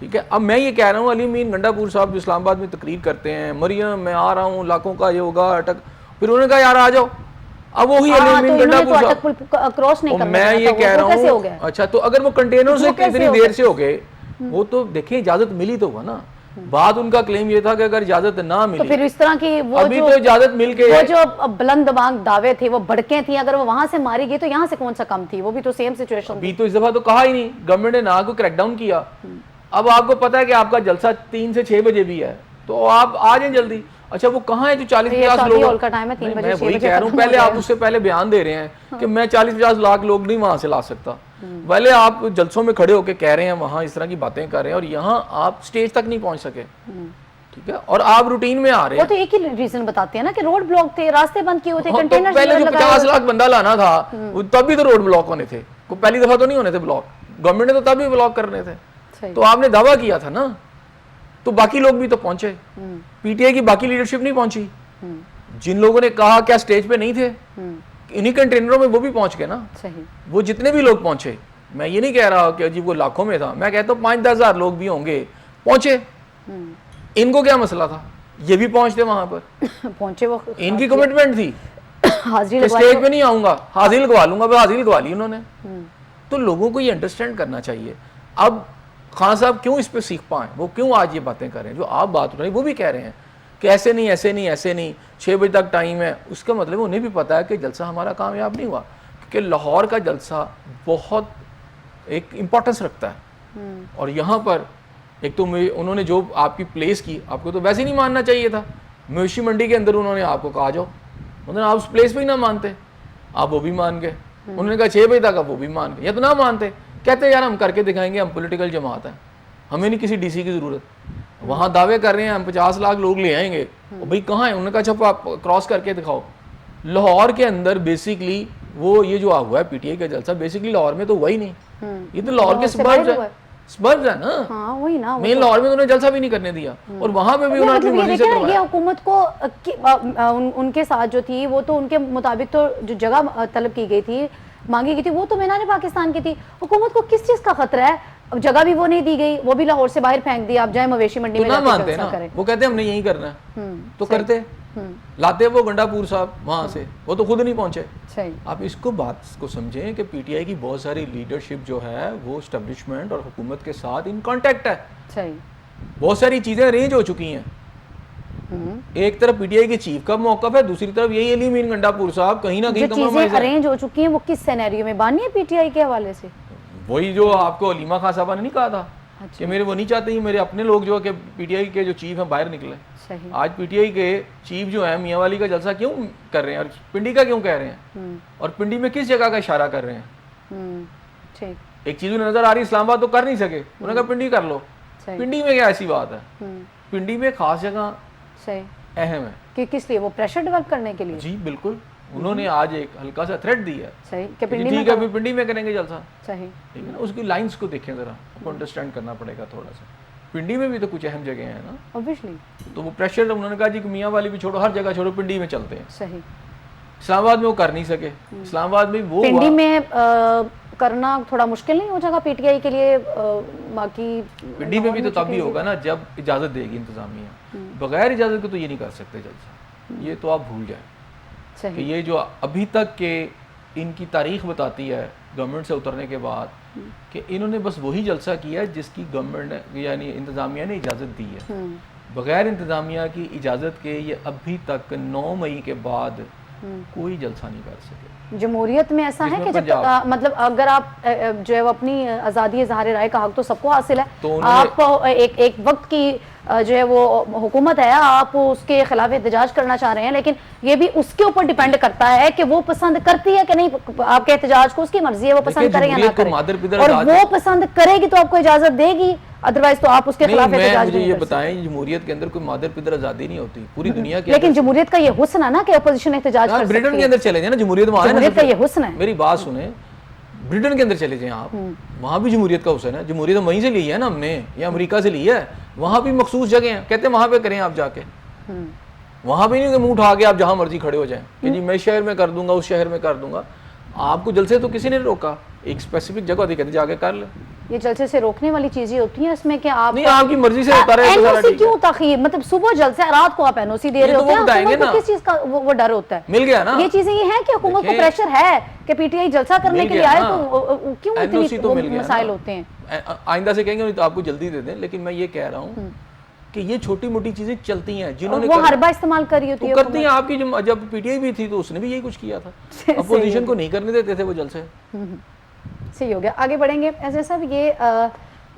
ठीक है। अब मैं ये कह रहा हूँ, अली मीन गंडापुर साहब जो इस्लामाबाद में तकरीर करते हैं, मरियम मैं आ रहा हूँ, लाखों का ये होगा अटक, फिर उन्होंने कहा यार आ जाओ। अब वही अली मीन गंडापुर साहब क्रॉस नहीं, मैं ये कह रहा हूँ अच्छा तो अगर वो कंटेनर से कितनी देर से हो गए, वो तो देखिए इजाजत मिली तो हुआ ना। बाद उनका क्लेम ये था कि अगर इजाजत ना मिली तो फिर इस तरह की वो अभी तो इजाजत मिल के वो जो बुलंद दबांग दावे थे, वो भड़के थी, अगर वो वहां से मारी गई तो यहाँ से कौन सा कम थी, वो भी तो सेम सिचुएशन थी। तो इस दफा तो कहा ही नहीं, गवर्नमेंट ने ना को क्रैकडाउन किया। अब आपको पता है कि आपका जलसा 3 से 6 बजे भी है तो आप आ जाए जल्दी। अच्छा वो कहाँ है जो 40-50 लोग का टाइम है 3 बजे, मैं वही कह रहा हूँ, पहले आप उससे पहले बयान दे रहे हैं कि मैं 40-50 लाख लोग नहीं वहां से ला सकता, पहले आप जलसों में खड़े होकर कह रहे हैं, वहां इस तरह की बातें कर रहे हैं और यहाँ आप स्टेज तक नहीं पहुंच सके, ठीक है, और आप रूटीन में आ रहे हैं। वो तो एक ही रीजन बताते हैं ना कि रोड ब्लॉक थे, रास्ते बंद किए हुए थे, कंटेनर तो पहले जो 50 लाख बंदा लाना था तब भी तो रोड ब्लॉक होने थे, पहली दफा तो नहीं होने थे ब्लॉक, गवर्नमेंट ने तो तब भी ब्लॉक करने थे। तो आपने दावा किया था ना, तो बाकी लोग भी तो पहुंचे, पीटीआई की बाकी लीडरशिप नहीं पहुंची, जिन लोगों ने कहा क्या स्टेज पे नहीं थे, इन्हीं कंटेनरों में वो भी पहुंच गए ना। सही। वो जितने भी लोग पहुंचे, मैं ये नहीं कह रहा कि जी वो लाखों में था, मैं कहता हूँ 5-10 हज़ार लोग भी होंगे पहुंचे, इनको क्या मसला था, ये भी पहुंचते वहां पर पहुंचे, वो इनकी कमिटमेंट थी हाजिरी स्टेज पे नहीं आऊंगा, हाजिरी लगवा लूंगा, हाजिरी लगवा ली उन्होंने। तो लोगों को ये अंडरस्टैंड करना चाहिए। अब खान साहब क्यों इस पे सीख पाए, वो क्यों आज ये बातें कर रहे हैं, जो आप बात उठाई वो भी कह रहे हैं कि ऐसे नहीं ऐसे नहीं ऐसे नहीं, 6 बजे तक टाइम है, उसका मतलब उन्हें भी पता है कि जलसा हमारा कामयाब नहीं हुआ, क्योंकि लाहौर का जलसा बहुत एक इम्पोर्टेंस रखता है। और यहाँ पर एक तो उन्होंने जो आपकी प्लेस की, आपको तो वैसे ही नहीं मानना चाहिए था, मवेशी मंडी के अंदर उन्होंने आपको कहा जाओ, उन्होंने आप उस प्लेस पे ही ना मानते, आप वो भी मान गए, उन्होंने कहा 6 बजे तक, आप वो भी मान गए, या तो ना मानते, कहते यार हम करके दिखाएंगे, हम पॉलिटिकल जमात है, हमें नहीं किसी डीसी की जरूरत, वहां दावे कर रहे हैं हम 50 लाख लोग ले आएंगे, भाई कहाँ है, उन्होंने कहा अच्छा आप क्रॉस करके दिखाओ। लाहौर के अंदर बेसिकली वो ये जो हुआ है पीटीआई का जलसा, बेसिकली लाहौर में तो हुआ ही नहीं, ये तो लाहौर के सबर्ब्स है, सबब है ना। हाँ वही ना, मेन लाहौर में उन्होंने जलसा भी नहीं करने दिया और वहां पे भी उन्होंने अपनी मतलब ये मर्जी से देखिए ना, ये करवाया। हुकूमत को उनके साथ जो थी वो तो उनके मुताबिक तो जो जगह तलब की गई थी, मांगी गई थी, वो तो मैदान पाकिस्तान की थी। हुकूमत को किस चीज का खतरा है? अब जगह भी वो नहीं दी गई, वो भी लाहौर से बाहर फेंक दी, आप जाए मवेशी मंडी तो में ना जाके मानते जलसा ना, करें। वो कहते हैं हमने यही करना है तो सही। करते, लाते वो गंडापुर साहब वहां से, वो तो खुद नहीं पहुंचे। सही। आप इसको बात को समझें कि पीटीआई की बहुत सारी लीडरशिप जो है वो एस्टेब्लिशमेंट और हुकूमत के साथ इन कांटेक्ट है। सही। बहुत सारी चीजें अरेंज हो चुकी हैं। एक तरफ पीटीआई के चीफ का मौकफ है, दूसरी तरफ यही अली मीन गंडापुर साहब कहीं ना कहीं जो चीजें compromise है। अरेंज हो चुकी हैं वो किस सिनेरियो में बानी है पीटीआई के हवाले से? वही जो आपको अलीमा खान साहबा ने नहीं कहा था कि मेरे वो नहीं चाहते मेरे अपने लोग जो है कि पीटीआई के जो चीफ हैं बाहर निकले। सही। आज पीटीआई के चीफ जो है मियां वाली का जलसा क्यों कर रहे हैं और पिंडी का क्यों कह रहे हैं और पिंडी में किस जगह का इशारा कर रहे हैं? ठीक। एक चीज उन्हें नजर आ रही, इस्लामाबाद तो कर नहीं सके, उन्होंने कहा पिंडी कर लो। सही। पिंडी में क्या ऐसी बात है? पिंडी में खास जगह सही। अहम है कि किस लिए? वो प्रेशर डेवलप करने के लिए? जी बिल्कुल। उन्होंने आज एक हल्का सा थ्रेट दिया है सही कि कि पिंडी में ठीक है अभी पिंडी में करेंगे जलसा। सही। ठीक है ना, उसकी लाइंस को देखें जरा, आपको अंडरस्टैंड करना पड़ेगा थोड़ा सा। पिंडी में भी तो कुछ अहम जगह है ना, ऑब्वियसली। तो वो प्रेशर उन्होंने कहा जी कि मियाँ वाली भी छोड़ो, हर जगह छोड़ो, पिंडी में चलते हैं। सही। इस्लामाबाद में वो कर नहीं सके, इस्लामाबाद में वो पिंडी हुआ। में करना थोड़ा मुश्किल नहीं हो जाएगा पीटीआई के लिए? बाकी पिंडी में भी तो तब भी होगा ना जब इजाजत देगी इंतजामिया, बगैर इजाजत के तो ये नहीं कर सकते जलसा, ये तो आप भूल जाए। कि ये जो अभी तक के इनकी तारीख बताती है गवर्नमेंट से उतरने के बाद कि इन्होंने बस वही जलसा किया है जिसकी गवर्नमेंट ने यानी इंतजामिया ने इजाज़त दी है। बगैर इंतजामिया की इजाज़त के ये अभी तक 9 मई के बाद कोई जलसा नहीं कर सके। जमहूरियत में ऐसा है कि जब मतलब अगर आप जो है वो अपनी आज़ादी इज़हार राय का हक तो सबको हासिल है, तो आप एक वक्त की जो है वो हुकूमत है, आप उसके खिलाफ एहतजाज करना चाह रहे हैं, लेकिन ये भी उसके ऊपर डिपेंड करता है कि वो पसंद करती है कि नहीं आपके एहतजाज को, उसकी मर्जी है वो पसंद करे या ना करे, और वो पसंद करेगी तो आपको इजाजत देगी, अदरवाइज तो आप उसके खिलाफ एहतजाज नहीं। मुझे ये बताएं, जमहूरियत के अंदर कोई मादर पिदर आज़ादी नहीं होती पूरी दुनिया के, लेकिन जमहूरियत का ये हुस्न है ना कि अपोजिशन एहतजाज कर सकती है। ब्रिटेन के अंदर चले जाए ना, जमहूरियत वहाँ है ना, जमहूरियत का ये हुस्न है। मेरी बात सुने, ब्रिटेन के अंदर चले जाएं आप, वहाँ भी जमहूरियत का हुस्न है। जमहूरियत वहीं से ली है ना हमने, या अमेरिका से ली है, वहाँ भी मखसूस जगह हैं, कहते हैं वहाँ पे करें आप जाके। वहाँ भी नहीं कि मुंह उठा के आप जहाँ मर्जी खड़े हो जाएं कि जी मैं शहर में कर दूंगा, उस शहर में कर दूंगा। आपको जलसे तो किसी ने रोका, एक स्पेसिफिक जगह थी, कहते जाके कर ले। ये जलसे से रोकने वाली चीजें होती हैं इसमें कि आप नहीं, आपकी मर्जी से होता रहे तो सारा एनओसी ठीक क्यों ताखीर, मतलब सुबह जलसे रात को आप एनओसी दे रहे होते हैं, हुकूमत को किस चीज का वो डर होता है? मिल गया ना, ये चीजें ये है कि हुकूमत को प्रेशर है कि पीटीआई जलसा करने के लिए आए, तो क्यों इतनी मसाइल होते हैं? आइंदा से कहेंगे तो आपको जल्दी दे दें, लेकिन मैं ये कह रहा हूँ कि ये छोटी मोटी चीजें चलती हैं, जिन्होंने वो हरबा इस्तेमाल करी होती है, करती हैं। आपकी जब पीटीआई भी थी तो उसने भी यही कुछ किया था, अपोजिशन को नहीं करने देते थे वो जलसे। सही हो गया, आगे बढ़ेंगे। ऐसे सब ये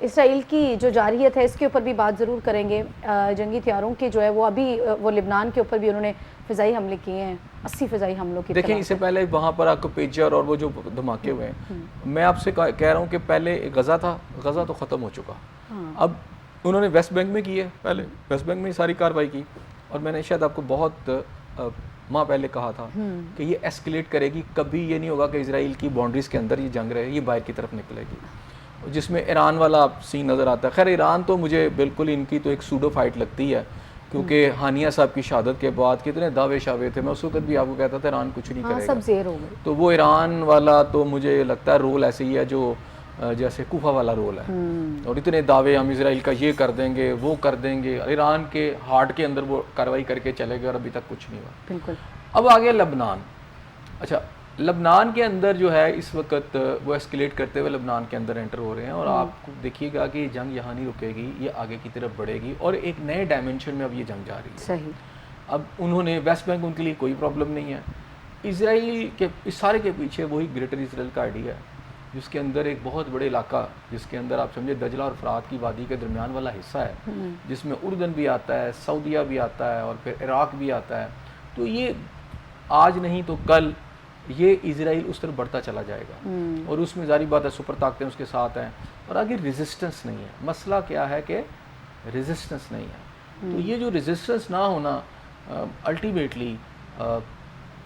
इसराइल की जो जारियत है इसके ऊपर भी बात ज़रूर करेंगे। जंगी हथियारों की जो है वो अभी वो लिबनान के ऊपर भी उन्होंने फ़िज़ाई हमले किए हैं, 80 फ़िज़ाई हमलों की। देखिए इससे पहले वहाँ पर आपको पेजर और वो जो धमाके हुए हैं, मैं आपसे कह रहा हूँ कि पहले गज़ा था, गज़ा तो ख़त्म हो चुका, अब उन्होंने वेस्ट बैंक में की है, पहले वेस्ट बैंक में सारी कार्रवाई की, और मैंने शायद आपको बहुत माह पहले कहा था कि ये एस्केलेट करेगी, कभी ये नहीं होगा कि इजराइल की बाउंड्रीज़ के अंदर ये जंग रहे, ये बाहर की तरफ निकलेगी, जिसमें ईरान वाला सीन नज़र आता है। खैर ईरान तो मुझे बिल्कुल इनकी तो एक सूडो फाइट लगती है, क्योंकि हानिया साहब की शहादत के बाद कितने दावे शावे थे, मैं उस वक्त भी आपको कहता था ईरान कुछ नहीं करेगा, सब ज़ेर हो गए। तो वो ईरान वाला तो मुझे लगता है रोल ऐसे ही है जो जैसे कूफा वाला रोल है, और इतने दावे हम इजराइल का ये कर देंगे वो कर देंगे, ईरान के हार्ट के अंदर वो कार्रवाई करके चले गए और अभी तक कुछ नहीं हुआ। बिल्कुल। अब आ गया लबनान। अच्छा, लबनान के अंदर जो है इस वक्त वो एस्केलेट करते हुए लबनान के अंदर एंटर हो रहे हैं, और आप देखिएगा कि जंग यहाँ नहीं रुकेगी, ये आगे की तरफ बढ़ेगी और एक नए डायमेंशन में अब ये जंग जा रही है। सही। अब उन्होंने वेस्ट बैंक, उनके लिए कोई प्रॉब्लम नहीं है, इसराइल के इस सारे के पीछे वही ग्रेटर इसराइल का आइडिया है, जिसके अंदर एक बहुत बड़े इलाका, जिसके अंदर आप समझे दजला और फरात की वादी के दरमियान वाला हिस्सा है, जिसमें उर्दन भी आता है, सऊदीया भी आता है और फिर इराक भी आता है। तो ये आज नहीं तो कल ये इजराइल उस तरफ बढ़ता चला जाएगा, और उसमें जारी बात है सुपर ताकतें उसके साथ हैं, और आगे रेजिस्टेंस नहीं है। मसला क्या है कि रेजिस्टेंस नहीं है, तो ये जो रेजिस्टेंस ना होना अल्टीमेटली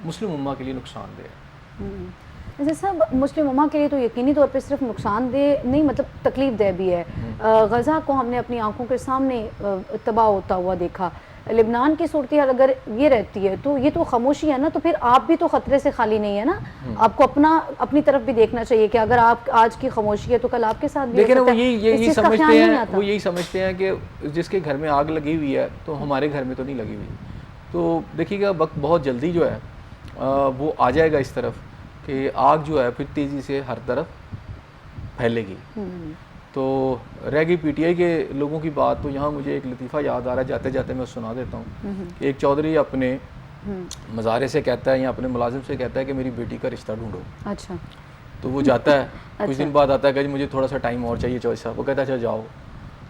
मुस्लिम उम्मा के लिए नुकसानदेह है। जैसे सब मुस्लिम उम्मा के लिए तो यकीनी तौर पे सिर्फ नुकसानदेह नहीं, मतलब तकलीफ दह भी है। गज़ा को हमने अपनी आंखों के सामने तबाह होता हुआ देखा। लिबनान की सूरत हाल अगर ये रहती है तो ये तो खामोशी है ना, तो फिर आप भी तो ख़तरे से खाली नहीं है ना। आपको अपनी तरफ भी देखना चाहिए कि अगर आप आज की खामोशी है तो कल आपके साथ भी देखिए ना, हो वो सकता है। यही इस चीज़ का ख्याल समझते नहीं हैं, आता। वो यही समझते हैं कि जिसके घर में आग लगी हुई है तो हमारे घर में तो नहीं लगी हुई। तो देखिएगा वक्त बहुत जल्दी जो है वो आ जाएगा इस तरफ कि आग जो है फिर तेज़ी से हर तरफ फैलेगी। तो रह गई पीटीआई के लोगों की बात, तो यहाँ मुझे एक लतीफ़ा याद आ रहा है, जाते जाते मैं सुना देता हूँ कि एक चौधरी अपने मज़ारे से कहता है या अपने मुलाजिम से कहता है कि मेरी बेटी का रिश्ता ढूंढो। अच्छा। तो वो जाता है कुछ दिन बाद आता है कि मुझे थोड़ा सा टाइम और चाहिए चौधरी साहब। वो कहता है अच्छा जाओ,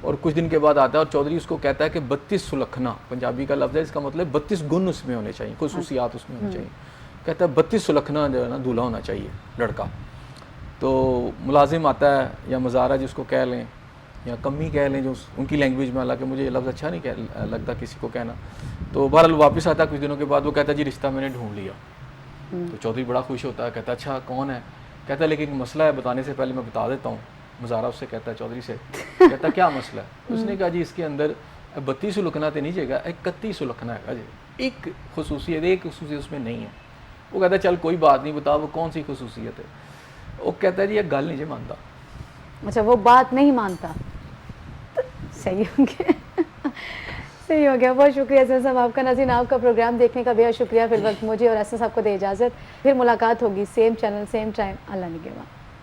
और कुछ दिन के बाद आता है और चौधरी उसको कहता है कि 32 सुलखना, पंजाबी का लफ्ज़ है, इसका मतलब 32 गुण उसमें होने चाहिए, खुसूसियात उसमें होने चाहिए। कहता है 32 सुलखना जो है ना दूल्हा होना चाहिए लड़का। तो मुलाजिम आता है या मज़ारा जिसको कह लें या कमी कह लें जो उनकी लैंग्वेज में, हालांकि मुझे ये लफ्ज़ अच्छा नहीं लगता किसी को कहना। तो बहरहाल वापस आता है कुछ दिनों के बाद, वो कहता है जी रिश्ता मैंने ढूंढ लिया। तो चौधरी बड़ा खुश होता है, कहता है अच्छा कौन है? कहता है लेकिन मसला है, बताने से पहले मैं बता देता हूँ। मज़ारा उससे कहता है चौधरी से, कहता क्या मसला है? उसने कहा जी इसके अंदर 32 सुलखना तो नहीं चाहिए, 31 सुलखना है जी, एक खसूसियत उसमें नहीं है। वो कहता है चल कोई बात नहीं, बता वो कौन सी खसूसियत है? वो कहता है जी ये गल नहीं जी मानता। अच्छा, वो बात नहीं मानता। तो सही हो गया। सही हो गया। बहुत शुक्रिया हसन साहब आपका। नाज़रीन, आपका प्रोग्राम देखने का बेहद शुक्रिया। फिर वक्त मुझे और हसन साहब को दे इजाज़त। फिर मुलाकात होगी सेम चैनल सेम टाइम। अल्लाह निगहबान।